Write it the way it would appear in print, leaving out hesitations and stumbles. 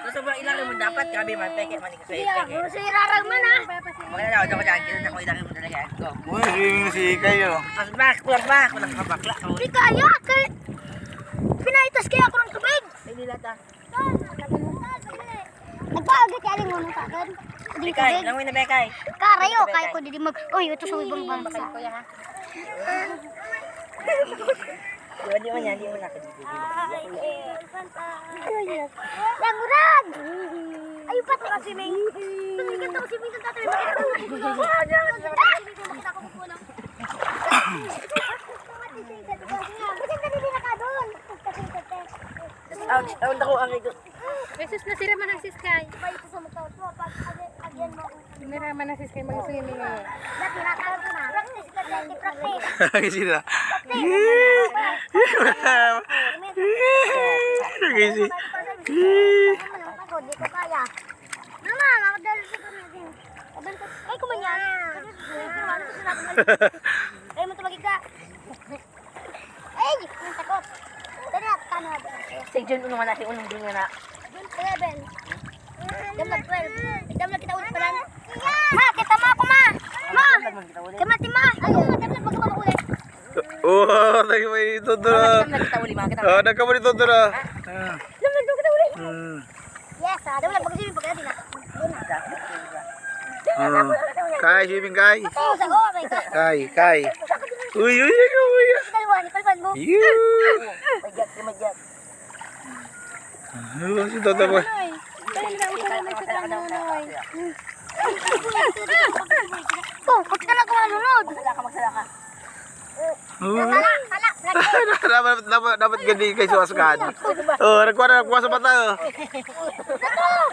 Sobrang ilang mo dapat kami man peke man ka Iya, peke. si Rarang man ah. Maganda daw ako dyan, kailan ako ilang mo talaga ako. Uy, swimming si kayo. Mas back, kulang kabakla ko. Di kaya kay pinaitas kaya ako ng tubig. Hindi lata. Nagpaagit kaya mo nung tagan. Di Bekay, tubig. langoy na bekay. Karayo kaya ko di mag. Uy, ito sa ibang bansa. Di mo yan, di mo nakadito. Langurag! Ayun pa ito kasi may... Tumigil ito kasi may tatay. Makita ko po lang. Kasi hindi nakadun. Awan ako ang ito. Beses na sira man ang siskay. Pa ito sa mukha ko. Pag agyan mo. Sinira man ang siskay mag-swimming eh. Dati nakadun ko na. Practice ka dyan. Practice. Lagi sila. Lagi si. Pagod, di ko kaya. Mama, makadalo sa natin. Ay, kumanyan. Ay, matubagig ka. Ay, ang takot. Dali, kano natin. Sa June unong natin unong dunya na. June 11. Damlag 12. Damlag kita ulit pala. Ma, kita mo ako, ma. Ma, kamati ma. Ayun, damlag magkabang ulit. Oh, lagi may ito dura. Kita uli mga kita. Oh, nagkamo dito dura. Damlag kita ulit. Hmm. Yes, damlag pag-swimming pag natin na. Kai, swimming kai. Oo, sa go, may ka. Kai. Uy, uy, uy, uy. Dalawa, ni palpan mo. Magyat, magyat. Oh, si Toto boy. Noy, dahil na usa na sa kanya noy. Oh, pag ka na kumalunod. Magsala ka. Dapat gandi kay suwaskan. Oh, nagkuha sa mata. Oh.